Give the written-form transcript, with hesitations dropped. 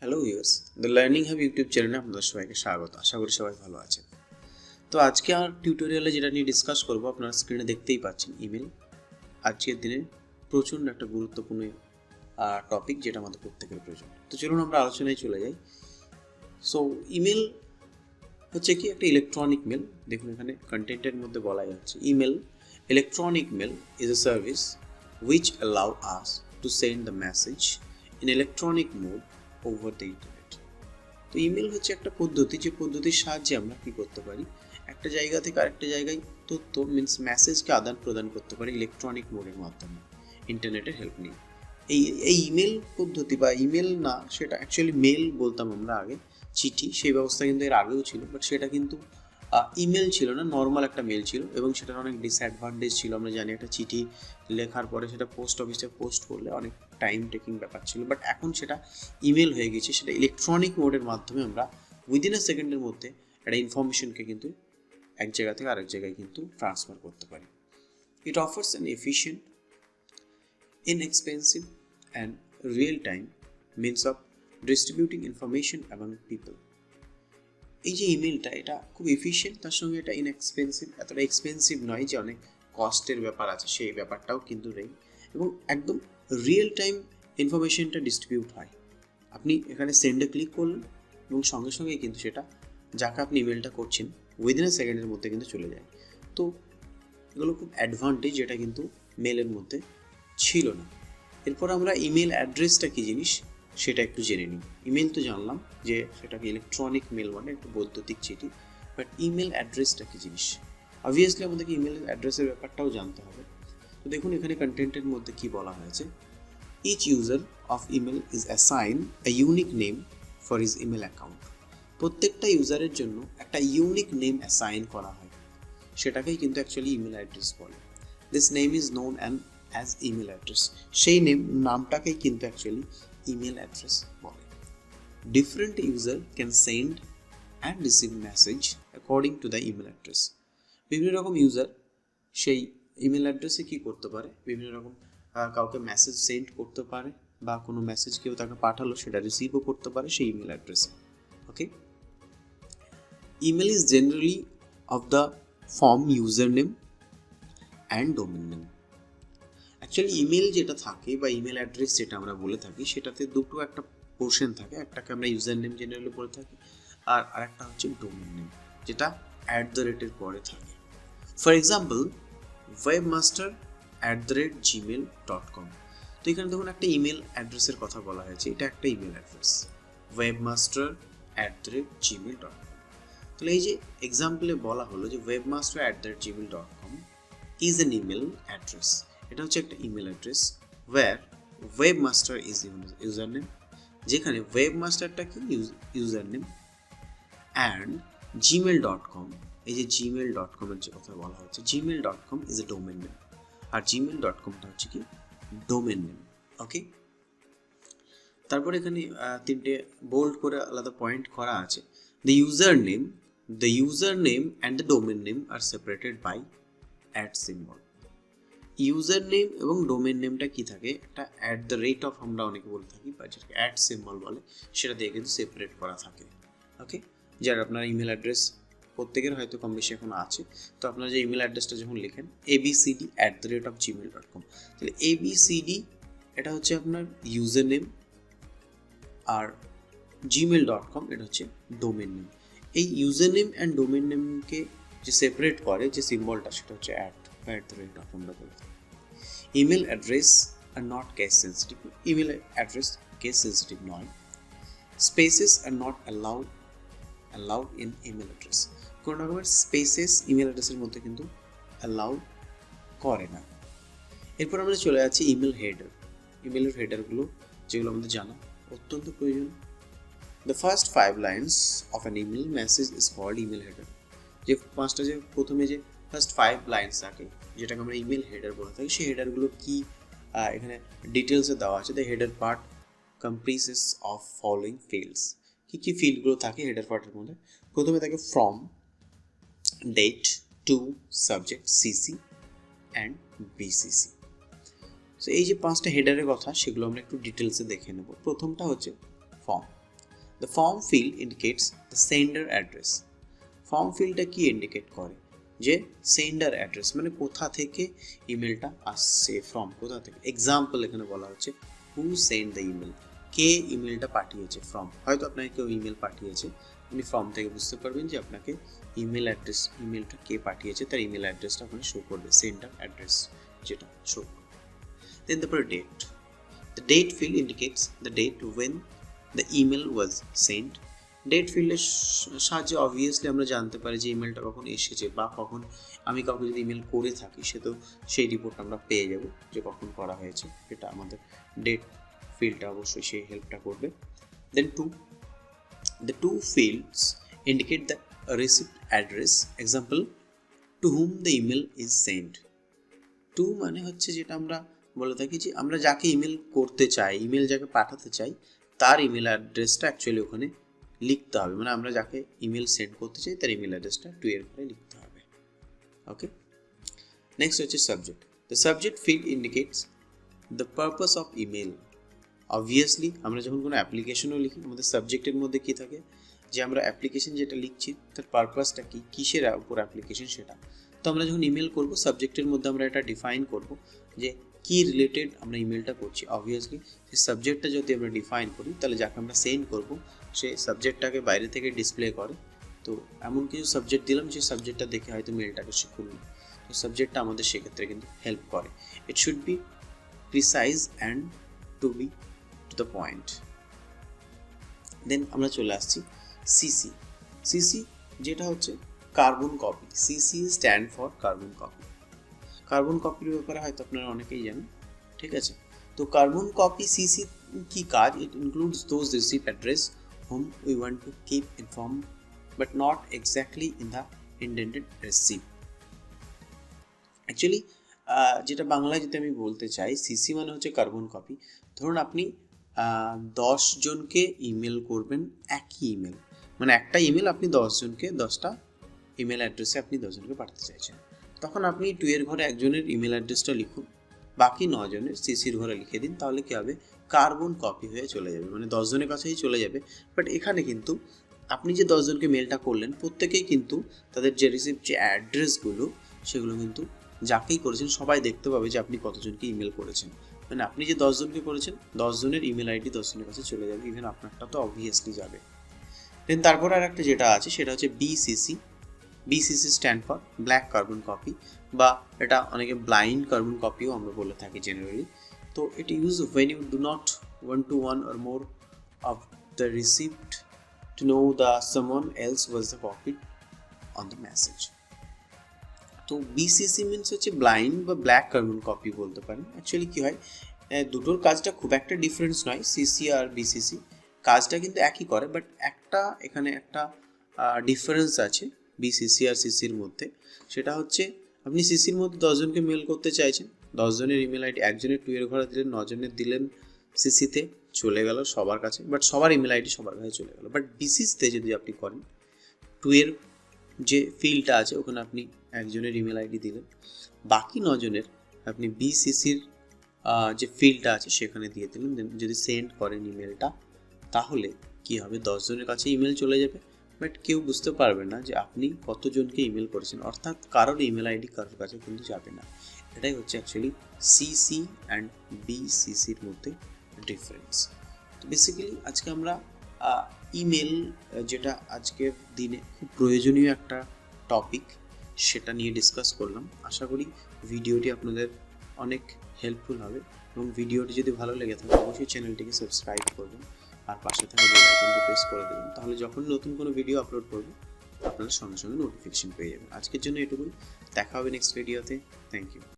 Hello viewers, the learning hub YouTube চ্যানেলে আপনাদের সবাইকে স্বাগত। আশা করি সবাই ভালো আছেন। তো আজকে আমার টিউটোরিয়ালে যেটা নিয়ে ডিসকাস করব, আপনারা স্ক্রিনে দেখতেই পাচ্ছেন ইমেল। আজকের দিনে প্রচণ্ড একটা গুরুত্বপূর্ণ টপিক, যেটা আমাদের প্রত্যেকের প্রয়োজন। তো চলুন আমরা আলোচনায় চলে যাই। সো ইমেল হচ্ছে কি একটা ইলেকট্রনিক মেল। দেখুন এখানে কন্টেন্টের মধ্যে বলা যাচ্ছে email electronic mail is a service which allow us to send the message in electronic mode over the internet. তো ইমেল হচ্ছে একটা পদ্ধতি, যে পদ্ধতির সাহায্যে আমরা কি করতে পারি, একটা জায়গা থেকে আরেকটা জায়গায় তথ্য মিনস মেসেজকে আদান প্রদান করতে পারি ইলেকট্রনিক মোডের মাধ্যমে, ইন্টারনেটের হেল্প নিয়ে। এই ইমেল পদ্ধতি বা ইমেল না, সেটা অ্যাকচুয়ালি মেল বলতাম আমরা আগে, চিঠি, সেই ব্যবস্থা কিন্তু এর আগেও ছিল, বাট সেটা কিন্তু ইমেল ছিল না, নর্মাল একটা মেল ছিল, এবং সেটার অনেক ডিসঅ্যাডভান্টেজ ছিল। আমরা জানি একটা চিঠি লেখার পরে সেটা পোস্ট অফিসে পোস্ট করলে অনেক টাইম টেকিং ব্যাপার ছিল, বাট এখন সেটা ইমেল হয়ে গেছে। সেটা ইলেকট্রনিক মোডের মাধ্যমে আমরা উইদিন এ সেকেন্ডের মধ্যে একটা ইনফরমেশনকে কিন্তু এক জায়গা থেকে আরেক জায়গায় কিন্তু ট্রান্সফার করতে পারি। ইট offers an efficient, inexpensive and real-time means of distributing information among people. এই যে ইমেলটা, এটা খুব এফিশিয়েন্ট, তার সঙ্গে এটা ইনএক্সপেন্সিভ, এতটা এক্সপেন্সিভ নয় যে অনেক কস্টের ব্যাপার আছে, সেই ব্যাপারটাও কিন্তু নেই, এবং একদম রিয়েল টাইম ইনফরমেশনটা ডিস্ট্রিবিউট হয়। আপনি এখানে সেন্ডে ক্লিক করলেন এবং সঙ্গে সঙ্গেই কিন্তু সেটা যাকে আপনি ইমেলটা করছেন উইদিন এ সেকেন্ডের মধ্যে কিন্তু চলে যায়। তো এগুলো খুব অ্যাডভান্টেজ, যেটা কিন্তু মেলের মধ্যে ছিল না। এরপর আমরা ইমেল অ্যাড্রেসটা কী জিনিস সেটা একটু জেনে নিই। ইমেল তো জানলাম যে সেটাকে ইলেকট্রনিক মেল, মানে একটু বৈদ্যুতিক চিঠি, বাট ইমেল অ্যাড্রেসটা কী জিনিস, অবভিয়াসলি আমাদেরকে ইমেল অ্যাড্রেসের ব্যাপারটাও জানতে হবে। তো দেখুন এখানে কন্টেন্টের মধ্যে কি বলা হয়েছে, each user of email is assign a unique name for his email account. প্রত্যেকটা ইউজারের জন্য একটা ইউনিক নেম অ্যাসাইন করা হয়, সেটাকেই কিন্তু অ্যাকচুয়ালি ইমেল অ্যাড্রেস বলে। This name is known as email address. সেই নামটাকেই কিন্তু অ্যাকচুয়ালি ইমেল অ্যাড্রেস বলে। Different user can send and receive message according to the email address. বিভিন্ন রকম ইউজার সেই ইমেল অ্যাড্রেসে কী করতে পারে, বিভিন্ন রকম কাউকে মেসেজ সেন্ড করতে পারে, বা কোনো মেসেজ কেউ তাকে পাঠালো সেটা রিসিভও করতে পারে সেই ইমেল অ্যাড্রেসে। Okay, email is generally of the form user name and domain name. Actually email যেটা থাকে বা ইমেল অ্যাড্রেস যেটা আমরা বলে থাকি, সেটাতে দুটো একটা পোর্শন থাকে, একটাকে আমরা ইউজার নেম জেনারেলি বলে থাকি, আর আরেকটা হচ্ছে ডোমেন নেম, যেটা @এর পরে থাকে। For example, webmaster@gmail.com। তো এখানে দেখুন একটা ইমেল অ্যাড্রেসের কথা বলা হয়েছে, এটা একটা ইমেল অ্যাড্রেস, webmaster@gmail.com। তাহলে এই যে এক্সাম্পলে বলা হলো যে webmaster@gmail.com is an email address, এটা হচ্ছে একটা email address, where webmaster is user name, যেখানে ওয়েবমাস্টারটা কি ইউজার নেম, অ্যান্ড gmail.com, এই যে gmail.com এর যে কথা বলা হচ্ছে, gmail.com is a domain name, আর gmail.comটা হচ্ছে কি ডোমেন নেম। ওকে, তারপর এখানে তিনটে বোল্ড করে আলাদা পয়েন্ট করা আছে। The user name and the domain name are separated by @ user name এবং ডোমেন নেমটা কি থাকে, একটা @ আমরা অনেকে বলে থাকি, বা যেটাকে @ বলে, সেটা দিয়ে কিন্তু সেপারেট করা থাকে। ওকে, যার আপনার ইমেল অ্যাড্রেস প্রত্যেকের হয়তো কম বেশি এখন আছে, তো আপনার যে ইমেল অ্যাড্রেসটা যখন লেখেন abcd@gmail.com, তাহলে abcd এটা হচ্ছে আপনার ইউজার নেম, আর gmail.com এটা হচ্ছে ডোমেন নেম। এই ইউজার নেম অ্যান্ড ডোমেন নেমকে যে সেপারেট করে যে সিম্বলটা, সেটা হচ্ছে @ আমরা বলে থাকি। Email address are not case sensitive, email address case sensitive নয়। Spaces are not allowed in email address, কোনো রকমের স্পেসেস ইমেল অ্যাড্রেসের মধ্যে কিন্তু অ্যালাউ করে না। এরপর আমরা চলে যাচ্ছি ইমেল হেডার। ইমেলের হেডারগুলো যেগুলো আমাদের জানা অত্যন্ত প্রয়োজন। The first 5 lines of an email message is called email header. যে পাঁচটা যে প্রথমে যে ফার্স্ট 5 lines থাকে, যেটাকে আমরা ইমেল হেডার বলে থাকি, সেই হেডারগুলো কি এখানে ডিটেলসে দেওয়া আছে। The header part comprises of following fields. কী ফিল্ডগুলো থাকে হেডার পার্টের মধ্যে? প্রথমে থাকে from, date, to, subject, CC and BCC. So এই যে 5টা হেডারের কথা, সেগুলো আমরা একটু ডিটেলসে দেখে নেব। প্রথমটা হচ্ছে form. The form field indicates the sender address. Form ফিল্ডটা কি ইন্ডিকেট করে, যে সেন্ডার অ্যাড্রেস মানে কোথা থেকে ইমেলটা আসছে, ফ্রম কোথা থেকে। এক্সাম্পল এখানে বলা হচ্ছে হু সেন্ড দ্য ইমেল, কে ইমেলটা পাঠিয়েছে, ফ্রম। হয়তো আপনাকে কেউ ইমেল পাঠিয়েছে, আপনি ফর্ম থেকে বুঝতে পারবেন যে আপনাকে ইমেল অ্যাড্রেস, ইমেলটা কে পাঠিয়েছে তার ইমেল অ্যাড্রেসটা ওখানে শো করবে, সেন্ডার অ্যাড্রেস যেটা শো করবে। দেন তারপরে date, the date field indicates the date when the email was send. Date ফিল্ডের সাহায্যে অবভিয়াসলি আমরা জানতে পারি যে ইমেলটা কখন এসেছে, বা কখন আমি কাউকে যদি ইমেল করে থাকি সে তো সেই রিপোর্ট আমরা পেয়ে যাব যে কখন করা হয়েছে, এটা আমাদের ডেট ফিল্ডটা অবশ্যই সেই হেল্পটা করবে। দেন the two fields indicate the receipt address, example to whom the email is sent. to মানে হচ্ছে যেটা আমরা বলে থাকি যে আমরা যাকে ইমেল করতে চাই, ইমেল যাকে পাঠাতে চাই তার ইমেল অ্যাড্রেসটা অ্যাকচুয়ালি ওখানে লিখতে হবে, মানে আমরা যাকে ইমেল সেন্ড করতে চাই তার ইমেল অ্যাড্রেসটা টু এর পরে লিখতে হবে। ওকে, নেক্সট হচ্ছে subject. The subject field indicates the purpose of email. Obviously আমরা যখন কোনো অ্যাপ্লিকেশনও লিখি আমাদের সাবজেক্টের মধ্যে কী থাকে, যে আমরা অ্যাপ্লিকেশন যেটা লিখছি তার পারপাসটা কী, কিসের উপর অ্যাপ্লিকেশন সেটা। তো আমরা যখন ইমেল করব সাবজেক্টের মধ্যে আমরা এটা ডিফাইন করব যে কি রিলেটেড আমরা ইমেলটা করছি। অবভিয়াসলি সেই সাবজেক্টটা যদি আমরা ডিফাইন করি তাহলে যাকে আমরা সেন্ড করব সে সাবজেক্টটাকে বাইরে থেকে ডিসপ্লে করে। তো এমন কিছু সাবজেক্ট দিলাম যে সাবজেক্টটা দেখে হয়তো মেলটাকে সে খুলল, তো সাবজেক্টটা আমাদের সেক্ষেত্রে কিন্তু হেল্প করে। It should be precise and to be to the point. Then আমরা চলে আসছি সিসি। সিসি যেটা হচ্ছে carbon copy, CC stand for carbon copy. Carbon কপির ব্যাপারে হয়তো আপনারা অনেকেই জানেন, ঠিক আছে। তো কার্বন কপি সিসি কি কাজ, it includes those receive address whom we want to keep informed but not exactly in the intended receive. Actually যেটা বাংলায় যদি আমি বলতে চাই, সিসি মানে হচ্ছে কার্বন কপি। ধরুন আপনি 10 জনকে ইমেল করবেন, একই ইমেল, মানে একটা ইমেল আপনি 10 জনকে 10টা ইমেল অ্যাড্রেসে আপনি 10 জনকে পাঠাতে চাইছেন। তখন আপনি 2 এর ঘরে একজনের ইমেল অ্যাড্রেসটা লিখুন, বাকি 9 জনের সিসির ঘরে লিখে দিন, তাহলে কী হবে, কার্বন কপি হয়ে চলে যাবে, মানে 10 জনের কাছেই চলে যাবে। বাট এখানে কিন্তু আপনি যে 10 জনকে মেলটা করলেন প্রত্যেকেই কিন্তু তাদের যে রিসিভ যে অ্যাড্রেসগুলো সেগুলো কিন্তু যাকেই করেছেন সবাই দেখতে পাবে যে আপনি কতজনকে ইমেল করেছেন। মানে আপনি যে 10 জনকে করেছেন 10 জনের ইমেল আইডি 10 জনের কাছে চলে যাবে, ইভেন আপনারটা তো অবভিয়াসলি যাবে। দেন তারপর আর একটা যেটা আছে সেটা হচ্ছে BCC. BCC stand for black carbon copy, বা এটা অনেকে ব্লাইন্ড কার্বন কপিও আমরা বলে থাকি জেনারেলি। তো it use when you do not want to one or more of the received to know the someone else was the copy on the message. তো BCC means হচ্ছে blind বা black carbon copy বলতে পারেন। Actually কী হয়, দুটোর কাজটা খুব একটা ডিফারেন্স নয়, সিসি আর বিসিসি কাজটা কিন্তু একই করে, বাট একটা এখানে একটা ডিফারেন্স আছে বিসিসি আর সিসির মধ্যে। সেটা হচ্ছে আপনি সিসির মধ্যে 10 জনকে মেল করতে চাইছেন, 10 জনের ইমেল আইডি, একজনের 2 এর ঘরে দিলেন, 9 জনের দিলেন সিসিতে, চলে গেল সবার কাছে, বাট সবার ইমেল আইডি সবার কাছে চলে গেল। বাট বিসিসিতে যদি আপনি করেন 2 এর যে ফিল্ডটা আছে ওখানে আপনি একজনের ইমেল আইডি দিলেন, বাকি 9 জনের আপনি বিসিসির যে ফিল্ডটা আছে সেখানে দিয়ে দিলেন। যদি সেন্ড করেন ইমেলটা তাহলে কি হবে, 10 জনের কাছে ইমেল চলে যাবে, বাট কেউ বুঝতে পারবে না যে আপনি কতজনকে ইমেল করেছেন, অর্থাৎ কারোর ইমেল আইডি কারোর কাছে কিন্তু যাবে না। এটাই হচ্ছে অ্যাকচুয়ালি সিসি অ্যান্ড বিসিসির মধ্যে ডিফারেন্স। তো বেসিক্যালি আজকে আমরা ইমেল, যেটা আজকের দিনে খুব প্রয়োজনীয় একটা টপিক, সেটা নিয়ে ডিসকাস করলাম। আশা করি ভিডিওটি আপনাদের অনেক হেল্পফুল হবে, এবং ভিডিওটি যদি ভালো লেগে থাকে অবশ্যই চ্যানেলটিকে সাবস্ক্রাইব করবেন আর পাশে থাকা বেল আইকনটি প্রেস করে দেবেন, তাহলে যখন নতুন কোনো ভিডিও আপলোড করব আপনারা সঙ্গে সঙ্গে নোটিফিকেশন পেয়ে যাবেন। আজকের জন্য এটুকুই, দেখা হবে নেক্সট ভিডিওতে। Thank you.